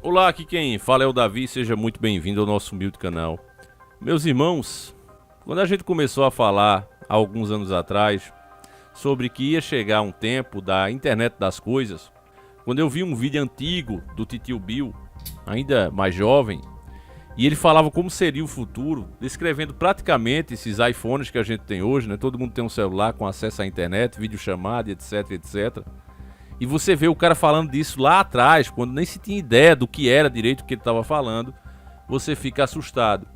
Olá, aqui quem fala é o Davi, seja muito bem-vindo ao nosso humilde canal. Meus irmãos, quando a gente começou a falar, há alguns anos atrás, sobre que ia chegar um tempo da internet das coisas, quando eu vi um vídeo antigo do Titio Bill, ainda mais jovem, e ele falava como seria o futuro, descrevendo praticamente esses iPhones que a gente tem hoje, né? Todo mundo tem um celular com acesso à internet, videochamada, etc, etc. E você vê o cara falando disso lá atrás, quando nem se tinha ideia do que era direito o que ele estava falando, você fica assustado.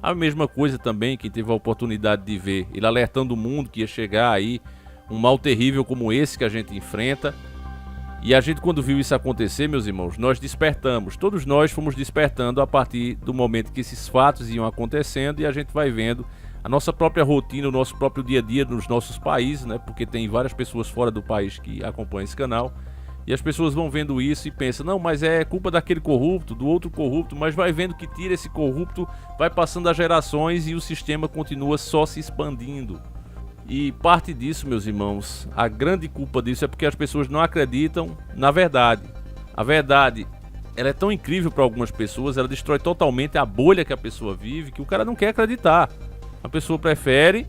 A mesma coisa também, quem teve a oportunidade de ver ele alertando o mundo que ia chegar aí um mal terrível como esse que a gente enfrenta. E a gente, quando viu isso acontecer, meus irmãos, nós despertamos. Todos nós fomos despertando a partir do momento que esses fatos iam acontecendo, e a gente vai vendo a nossa própria rotina, o nosso próprio dia a dia nos nossos países, né? Porque tem várias pessoas fora do país que acompanham esse canal. E as pessoas vão vendo isso e pensam, não, mas é culpa daquele corrupto, do outro corrupto, mas vai vendo que tira esse corrupto, vai passando as gerações e o sistema continua só se expandindo. E parte disso, meus irmãos, a grande culpa disso é porque as pessoas não acreditam na verdade. A verdade, ela é tão incrível para algumas pessoas, ela destrói totalmente a bolha que a pessoa vive, que o cara não quer acreditar. A pessoa prefere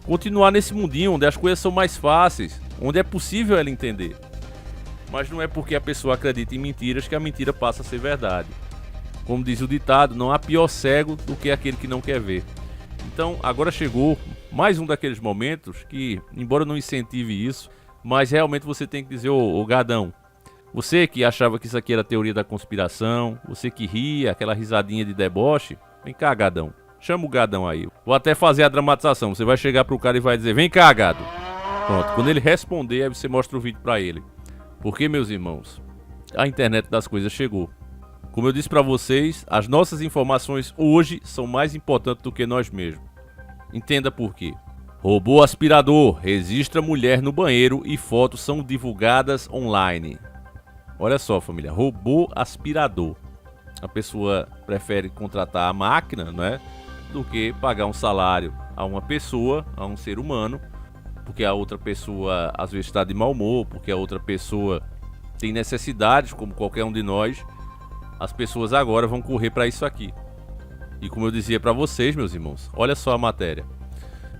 continuar nesse mundinho onde as coisas são mais fáceis, onde é possível ela entender. Mas não é porque a pessoa acredita em mentiras que a mentira passa a ser verdade. Como diz o ditado, não há pior cego do que aquele que não quer ver. Então agora chegou mais um daqueles momentos que, embora eu não incentive isso, mas realmente você tem que dizer, ô gadão, você que achava que isso aqui era teoria da conspiração, você que ria, aquela risadinha de deboche, vem cá, gadão. Chama o gadão aí. Vou até fazer a dramatização. Você vai chegar pro cara e vai dizer, vem cá, gado. Pronto, quando ele responder, aí você mostra o vídeo pra ele. Porque, meus irmãos, a internet das coisas chegou. Como eu disse pra vocês, as nossas informações hoje são mais importantes do que nós mesmos. Entenda por quê. Robô aspirador registra mulher no banheiro e fotos são divulgadas online. Olha só, família, robô aspirador. A pessoa prefere contratar a máquina, não é? Do que pagar um salário a uma pessoa, a um ser humano, porque a outra pessoa às vezes está de mau humor, porque a outra pessoa tem necessidades, como qualquer um de nós. As pessoas agora vão correr para isso aqui. E como eu dizia para vocês, meus irmãos, olha só a matéria.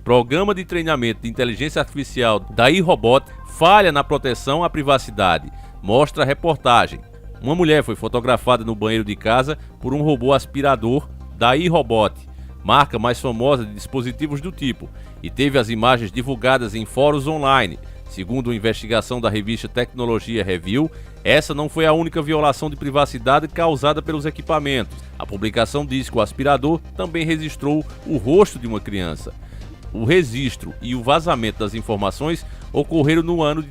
Programa de treinamento de inteligência artificial da iRobot falha na proteção à privacidade. Mostra a reportagem. Uma mulher foi fotografada no banheiro de casa por um robô aspirador da iRobot, marca mais famosa de dispositivos do tipo, e teve as imagens divulgadas em fóruns online. Segundo uma investigação da revista Tecnologia Review, essa não foi a única violação de privacidade causada pelos equipamentos. A publicação diz que o aspirador também registrou o rosto de uma criança. O registro e o vazamento das informações ocorreram no ano de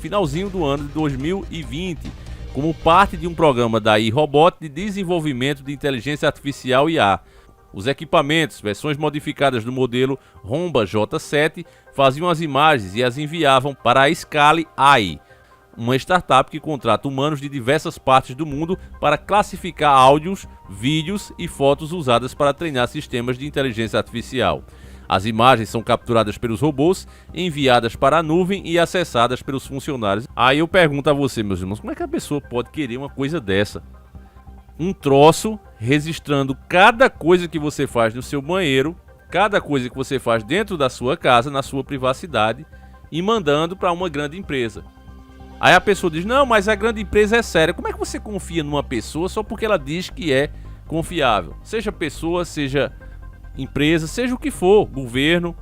finalzinho do ano de 2020, como parte de um programa da iRobot de desenvolvimento de inteligência artificial IA. Os equipamentos, versões modificadas do modelo Romba J7, faziam as imagens e as enviavam para a Scale AI, uma startup que contrata humanos de diversas partes do mundo para classificar áudios, vídeos e fotos usadas para treinar sistemas de inteligência artificial. As imagens são capturadas pelos robôs, enviadas para a nuvem e acessadas pelos funcionários. Aí eu pergunto a você, meus irmãos, como é que a pessoa pode querer uma coisa dessa? Um troço registrando cada coisa que você faz no seu banheiro, cada coisa que você faz dentro da sua casa, na sua privacidade, e mandando para uma grande empresa. Aí a pessoa diz, não, mas a grande empresa é séria. Como é que você confia numa pessoa só porque ela diz que é confiável? Seja pessoa, seja empresa, seja o que for, governo.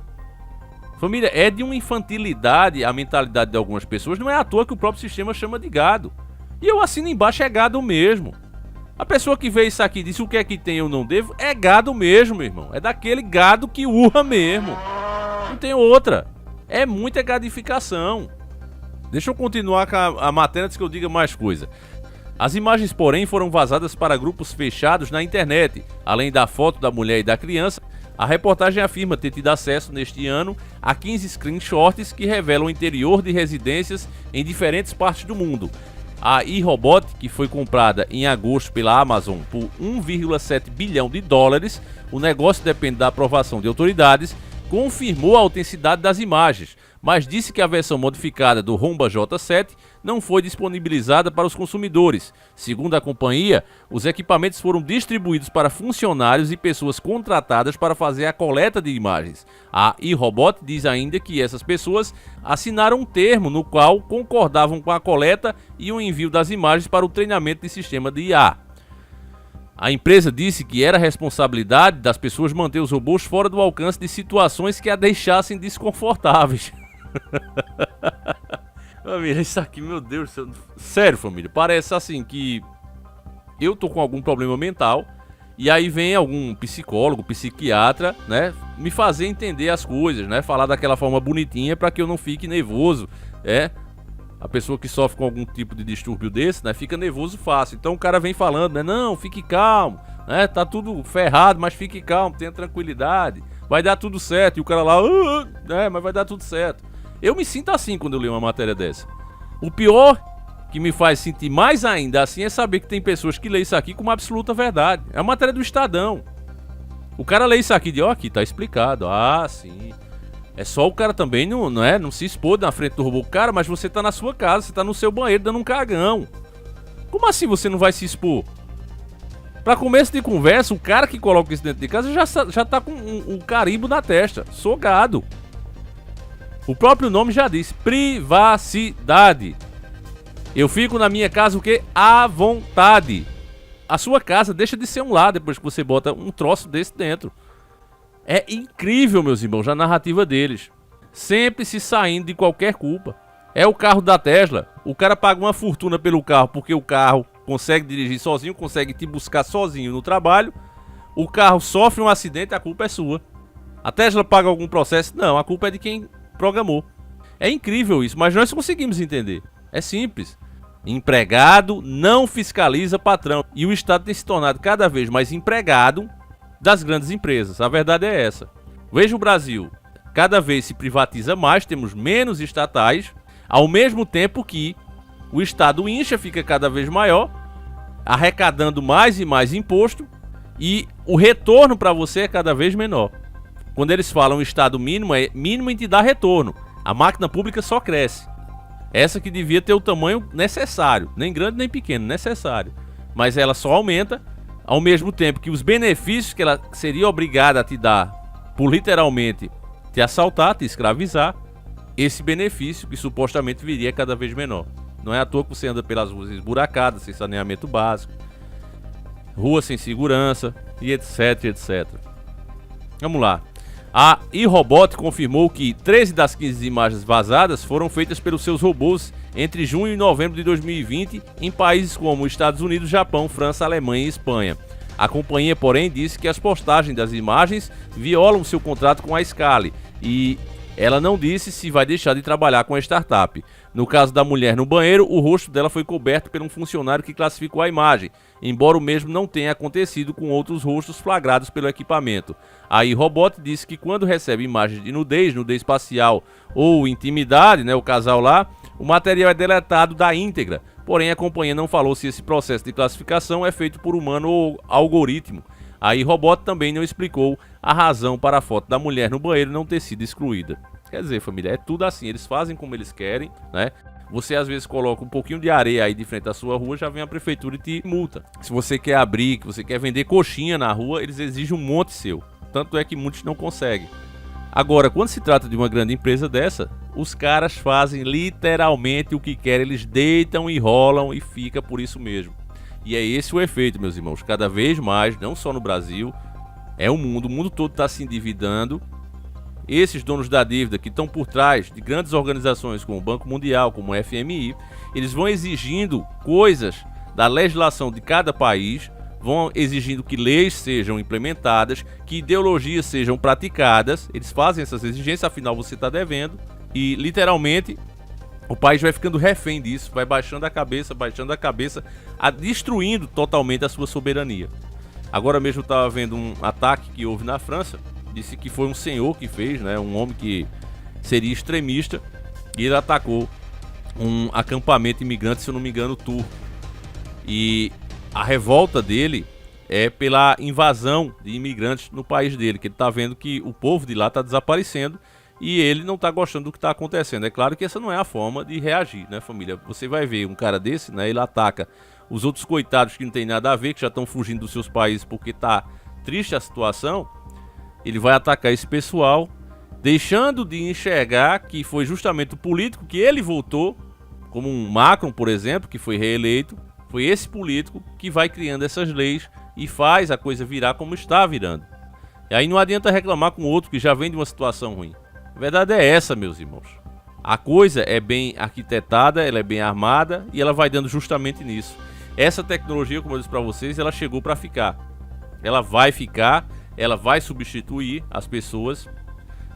Família, é de uma infantilidade a mentalidade de algumas pessoas. Não é à toa que o próprio sistema chama de gado. E eu assino embaixo, é gado mesmo. A pessoa que vê isso aqui e disse o que é que tem eu não devo, é gado mesmo, meu irmão. É daquele gado que urra mesmo. Não tem outra. É muita gadificação. Deixa eu continuar com a matéria antes que eu diga mais coisa. As imagens, porém, foram vazadas para grupos fechados na internet. Além da foto da mulher e da criança, a reportagem afirma ter tido acesso neste ano a 15 screenshots que revelam o interior de residências em diferentes partes do mundo. A iRobot, que foi comprada em agosto pela Amazon por 1,7 bilhão de dólares, o negócio depende da aprovação de autoridades, confirmou a autenticidade das imagens, mas disse que a versão modificada do Rumba J7 não foi disponibilizada para os consumidores. Segundo a companhia, os equipamentos foram distribuídos para funcionários e pessoas contratadas para fazer a coleta de imagens. A iRobot diz ainda que essas pessoas assinaram um termo no qual concordavam com a coleta e o envio das imagens para o treinamento de sistema de IA. A empresa disse que era responsabilidade das pessoas manter os robôs fora do alcance de situações que a deixassem desconfortáveis. Família, isso aqui, meu Deus do céu. Sério, família, parece assim que eu tô com algum problema mental e aí vem algum psicólogo, psiquiatra, né, me fazer entender as coisas, né, falar daquela forma bonitinha para que eu não fique nervoso, A pessoa que sofre com algum tipo de distúrbio desse, né, fica nervoso fácil. Então o cara vem falando, né, não, fique calmo, né, tá tudo ferrado, mas fique calmo, tenha tranquilidade, vai dar tudo certo. E o cara lá, mas vai dar tudo certo. Eu me sinto assim quando eu leio uma matéria dessa. O pior que me faz sentir mais ainda assim é saber que tem pessoas que leem isso aqui com uma absoluta verdade. É uma matéria do Estadão. O cara lê isso aqui e diz, aqui tá explicado. Ah, sim. É só o cara também não se expor na frente do robô. Cara, mas você tá na sua casa, você tá no seu banheiro dando um cagão. Como assim você não vai se expor? Pra começo de conversa, o cara que coloca isso dentro de casa já tá com um carimbo na testa. Sou gado. O próprio nome já diz, privacidade. Eu fico na minha casa o quê? À vontade. A sua casa deixa de ser um lar depois que você bota um troço desse dentro. É incrível, meus irmãos, a narrativa deles. Sempre se saindo de qualquer culpa. É o carro da Tesla. O cara paga uma fortuna pelo carro porque o carro consegue dirigir sozinho, consegue te buscar sozinho no trabalho. O carro sofre um acidente, a culpa é sua. A Tesla paga algum processo? Não, a culpa é de quem programou. É incrível isso, mas nós conseguimos entender. É simples. Empregado não fiscaliza patrão. E o Estado tem se tornado cada vez mais empregado das grandes empresas. A verdade é essa. Veja o Brasil. Cada vez se privatiza mais, temos menos estatais, ao mesmo tempo que o Estado incha, fica cada vez maior, arrecadando mais e mais imposto, e o retorno para você é cada vez menor. Quando eles falam Estado mínimo, é mínimo em te dar retorno. A máquina pública só cresce. Essa que devia ter o tamanho necessário, nem grande nem pequeno, necessário. Mas ela só aumenta, ao mesmo tempo que os benefícios que ela seria obrigada a te dar, por literalmente te assaltar, te escravizar, esse benefício que supostamente viria cada vez menor. Não é à toa que você anda pelas ruas esburacadas, sem saneamento básico, rua sem segurança e etc, etc. Vamos lá. A iRobot confirmou que 13 das 15 imagens vazadas foram feitas pelos seus robôs entre junho e novembro de 2020 em países como Estados Unidos, Japão, França, Alemanha e Espanha. A companhia, porém, disse que as postagens das imagens violam seu contrato com a Scali e ela não disse se vai deixar de trabalhar com a startup. No caso da mulher no banheiro, o rosto dela foi coberto por um funcionário que classificou a imagem, embora o mesmo não tenha acontecido com outros rostos flagrados pelo equipamento. A iRobot disse que quando recebe imagens de nudez facial ou intimidade, o casal lá, o material é deletado da íntegra. Porém, a companhia não falou se esse processo de classificação é feito por humano ou algoritmo. A iRobot também não explicou a razão para a foto da mulher no banheiro não ter sido excluída. Quer dizer, família, é tudo assim, eles fazem como eles querem, né? Você às vezes coloca um pouquinho de areia aí de frente à sua rua, já vem a prefeitura e te multa. Se você quer abrir, que você quer vender coxinha na rua, eles exigem um monte seu. Tanto é que muitos não conseguem. Agora, quando se trata de uma grande empresa dessa, os caras fazem literalmente o que querem, eles deitam e rolam e fica por isso mesmo. E é esse o efeito, meus irmãos, cada vez mais, não só no Brasil, é o mundo todo está se endividando. Esses donos da dívida que estão por trás de grandes organizações como o Banco Mundial, como o FMI, eles vão exigindo coisas da legislação de cada país, vão exigindo que leis sejam implementadas, que ideologias sejam praticadas. Eles fazem essas exigências, afinal você está devendo, e literalmente o país vai ficando refém disso, vai baixando a cabeça, destruindo totalmente a sua soberania. Agora mesmo eu estava vendo um ataque que houve na França, disse que foi um senhor que fez, um homem que seria extremista, e ele atacou um acampamento imigrante, se eu não me engano, turco. E a revolta dele é pela invasão de imigrantes no país dele, que ele está vendo que o povo de lá está desaparecendo e ele não tá gostando do que tá acontecendo. É claro que essa não é a forma de reagir, né, família? Você vai ver um cara desse, né, ele ataca os outros coitados que não tem nada a ver, que já estão fugindo dos seus países porque tá triste a situação. Ele vai atacar esse pessoal, deixando de enxergar que foi justamente o político que ele votou, como um Macron, por exemplo, que foi reeleito, foi esse político que vai criando essas leis e faz a coisa virar como está virando. E aí não adianta reclamar com o outro que já vem de uma situação ruim. A verdade é essa, meus irmãos. A coisa é bem arquitetada, ela é bem armada e ela vai dando justamente nisso. Essa tecnologia, como eu disse para vocês, ela chegou para ficar. Ela vai ficar, ela vai substituir as pessoas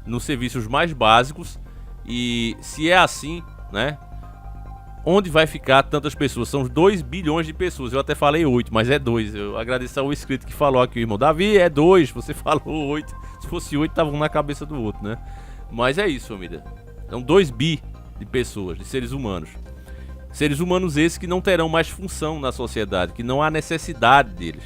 nos serviços mais básicos. E se é assim, né? Onde vai ficar tantas pessoas? São 2 bilhões de pessoas. Eu até falei 8, mas é 2. Eu agradeço ao inscrito que falou aqui, o irmão Davi, é 2. Você falou 8. Se fosse 8, tava um na cabeça do outro, né? Mas é isso, família. São 2 bi de pessoas, de seres humanos. Seres humanos esses que não terão mais função na sociedade, que não há necessidade deles.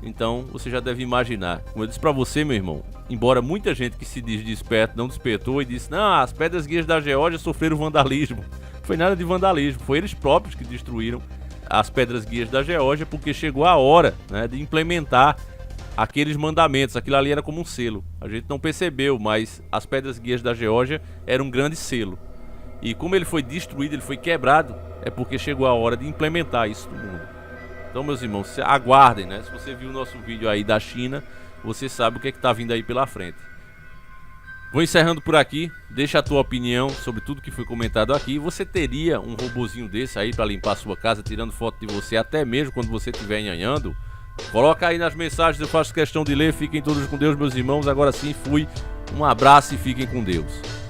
Então, você já deve imaginar. Como eu disse pra você, meu irmão, embora muita gente que se diz desperto não despertou e disse: não, as pedras guias da Geórgia sofreram vandalismo. Não foi nada de vandalismo, foi eles próprios que destruíram as pedras guias da Geórgia, porque chegou a hora, né, de implementar aqueles mandamentos. Aquilo ali era como um selo. A gente não percebeu, mas as pedras guias da Geórgia eram um grande selo. E como ele foi destruído, ele foi quebrado, é porque chegou a hora de implementar isso no mundo. Então, meus irmãos, aguardem, né? Se você viu o nosso vídeo aí da China, você sabe o que é que tá vindo aí pela frente. Vou encerrando por aqui. Deixa a tua opinião sobre tudo que foi comentado aqui. Você teria um robozinho desse aí para limpar a sua casa, tirando foto de você, até mesmo quando você estiver nhanhando? Coloca aí nas mensagens, eu faço questão de ler. Fiquem todos com Deus, meus irmãos. Agora sim, fui. Um abraço e fiquem com Deus.